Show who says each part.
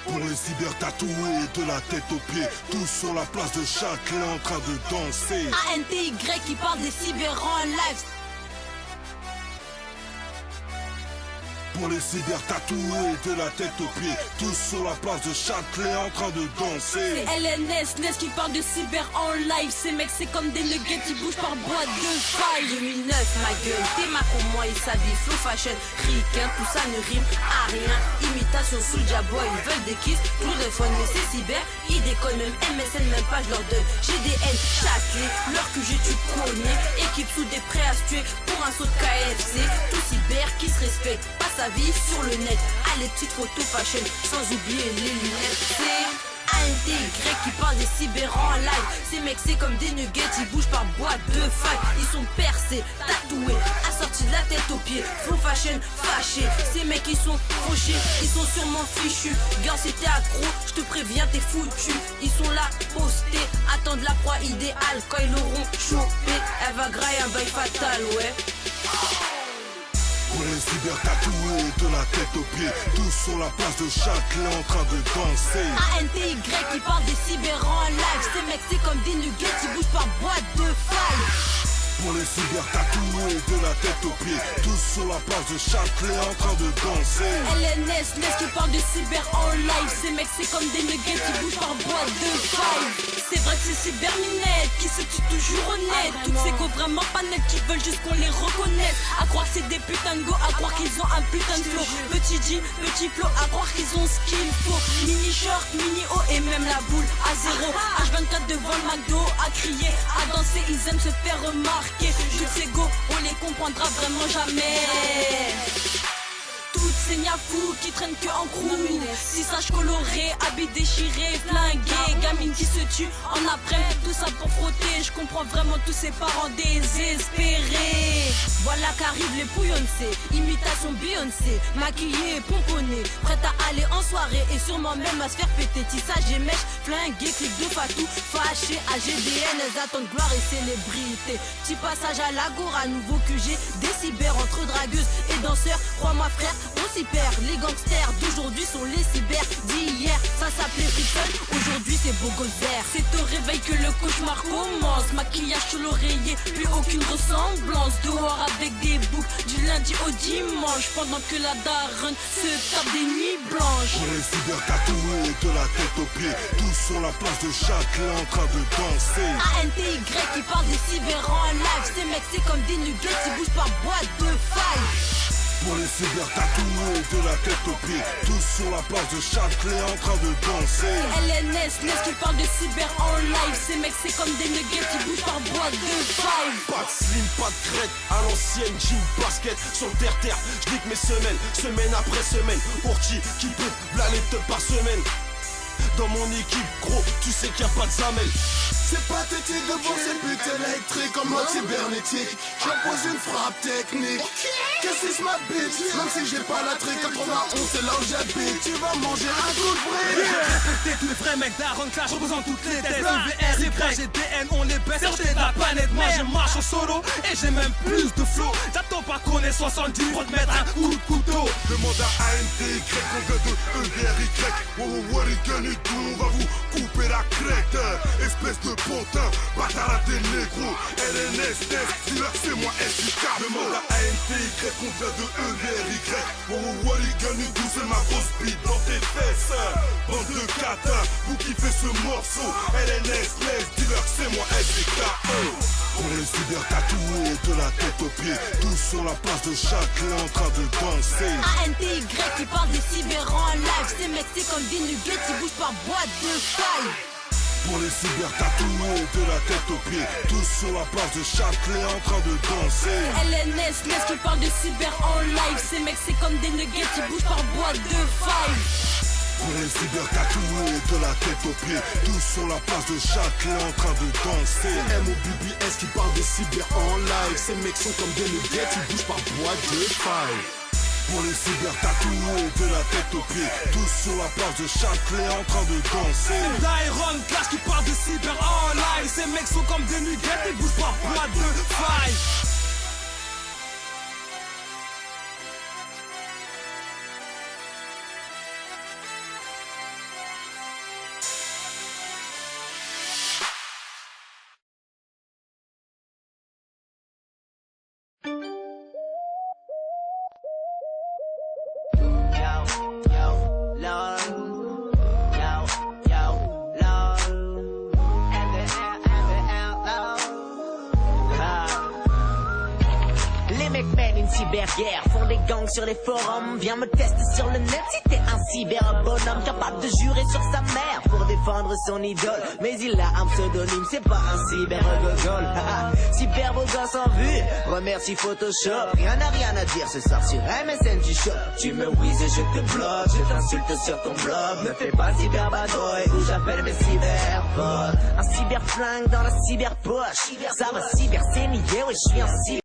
Speaker 1: Pour les cyber tatoués de la tête aux pieds, tous sur la place de Châtelet en train de danser.
Speaker 2: ANTY qui parle des cyber en live.
Speaker 1: Pour les cyber tatoués de la tête aux pieds, tous sur la place de Châtelet en train de danser.
Speaker 2: C'est LNS, NES qui parle de cyber en live. Ces mecs c'est comme des nuggets qui bougent par boîte de faille. 2009 ma gueule, t'es ma comme moi ils s'habillent flow fashion, ricain, tout ça ne rime à rien. Imitation sous le diable, ils veulent des kisses, tout de fun mais c'est cyber. Ils déconnent même MSN même pas je leur donne. GDN, Châtelet, leur QG tu connais. Équipe sous des prêts à se tuer pour un saut de KFC. Tout cyber qui se respecte, pas sa vie sur le net. Ah les petites photos fashion, sans oublier les lunettes. C'est ANTY qui parle des cyber en live. Ces mecs c'est comme des nuggets, ils bougent par boîte de faille. Ils sont percés, tatoués, assortis de la tête aux pieds. Flow fashion, fâchés. Ces mecs ils sont fauchés, ils sont sûrement fichus. Girl si t'es accro, je te préviens t'es foutu. Ils sont là postés, attendent la proie idéale. Quand ils l'auront chopé, elle va grailler un bail fatal, ouais.
Speaker 1: Pour les cyber tatoués de la tête aux pieds, tous sur la place de Châtelet en train de danser.
Speaker 2: ANTY qui parle des cyber en live. Ces mecs c'est comme des nuggets qui bougent par boîte de faille.
Speaker 1: Pour les cyber tatoués de la tête aux pieds, tous sur la place de Châtelet en train de danser.
Speaker 2: LNS, NES qui parle de cyber en live. Ces mecs c'est comme des nuggets qui bougent par boîte de faille. C'est vrai que c'est cyberminettes qui se tuent toujours honnêtes. Toutes ces go vraiment pas nettes qui veulent juste qu'on les reconnaisse. À croire que c'est des putains de go, à croire qu'ils ont un putain de flow. Petit G, petit flow, à croire qu'ils ont ce qu'il faut. Mini short, mini haut et même la boule à zéro. H24 devant le McDo, à crier, à danser, ils aiment se faire remarquer. Toutes ces go, on les comprendra vraiment jamais. Toutes ces niafous qui traînent que en crew. Tissage coloré, habits déchirés, flingués. Gamines qui se tuent en après, tout ça pour frotter. Je comprends vraiment tous ces parents désespérés. Voilà qu'arrivent les Beyoncé, imitation Beyoncé. Maquillée, pomponnée, prête à aller en soirée. Et sûrement même à se faire péter. Tissage et mèche, flingué, clip de fatou. Fâché à GDN, elles attendent gloire et célébrité. Petit passage à l'agora, nouveau QG. Des cyber entre dragueuses et danseurs. Crois-moi frère, on s'y perd. Les gangsters d'aujourd'hui sont les cyber d'hier. Ça s'appelait Frickson, aujourd'hui c'est beau gosse vert. C'est au réveil que le cauchemar commence. Maquillage sur l'oreiller, plus aucune ressemblance. Dehors avec des boucles du lundi au dimanche. Pendant que la daronne se tape des nuits blanches.
Speaker 1: Pour les cyber tatoués de la tête aux pieds, tous sur la place de Châtelet en train de danser.
Speaker 2: ANTY qui parle des cyber en live. Ces mecs c'est comme des nuggets qui bougent par boîte de faille.
Speaker 1: Pour les cyber tatoués de la tête aux pieds, tous sur la place de Châtelet en train de danser.
Speaker 2: LNS, NES qui parle de cyber en live. Ces mecs c'est comme des nuggets qui bougent par boîte de faille.
Speaker 3: Pas de slim, pas de crête, à l'ancienne, jean, basket, sur le terre-terre, j'nique mes semelles, semaine après semaine, Orti qui peut, v'là les teufs par semaine. Dans mon équipe, gros, tu sais qu'il y a pas de zamel.
Speaker 4: C'est pathétique de voir ces putes électriques en mode cybernétique. J'impose une frappe technique. Qu'est-ce que c'est ma bitch? Même si j'ai pas la trique, 91 c'est là où j'habite. Tu vas manger un coup de brique.
Speaker 5: Respectez tous les vrais mecs d'Aaron Clash, représente toutes les têtes. UVR, GDN, on les baisse. Sortez de la planète, moi je marche en solo. Et j'ai même plus de flow. J'attends pas qu'on ait 70 pour te mettre un coup de couteau.
Speaker 1: Demande à ANTY, on vient de EVRY. Oh, what it gonna do? On va vous couper la crête. Espèce de pontin, bâtard à tes négros. LNS, NES, dis-leur c'est moi SIK. Demande à ANTY, on vient de EVRY. Oh, what it gonna do? C'est ma grosse bite dans tes fesses. Bande de catins, vous kiffez ce morceau. LNS, NES, dis-leur c'est moi SIK. Pour les cyber tatoués de la tête aux pieds, tous sur la place de Châtelet en train de danser.
Speaker 2: ANTY qui parle des cyber en live. Ces mecs c'est comme des nuggets qui bougent par boîte de faille.
Speaker 1: Pour les cyber tatoués de la tête aux pieds, tous sur la place de Châtelet en train de danser.
Speaker 2: LNS, NES qui parle de cyber en live. Ces mecs c'est comme des nuggets qui bougent par boîte de faille.
Speaker 1: Pour les cyber tatoués de la tête aux pieds, tous sur la place de Châtelet en train de danser.
Speaker 4: MOBBS qui parle des cyber en live. Ces mecs sont comme des nuggets, ils bougent par boîte de faille.
Speaker 1: Pour les cyber tatoués de la tête aux pieds, tous sur la place de Châtelet en train de danser.
Speaker 5: C'est d'Iron Clash qui parle de cyber en live. Ces mecs sont comme des nuggets, ils bougent par boîte de faille.
Speaker 6: cyberguerre, font des gangs sur les forums. Viens me tester sur le net si t'es un cyberbonhomme capable de jurer sur sa mère pour défendre son idole. Mais il a un pseudonyme, c'est pas un cybergogol. Cyberbeau gosse en vue, remercie Photoshop. Rien à dire ce soir sur MSN du shop. Tu me whiz et je te bloque, je t'insulte sur ton blog. Ne fais pas cyberbad boy ou j'appelle mes cyberpotes. Un cyberflingue dans la cyberpoche, ça va cyber c'est nié, ouais je suis un cyber.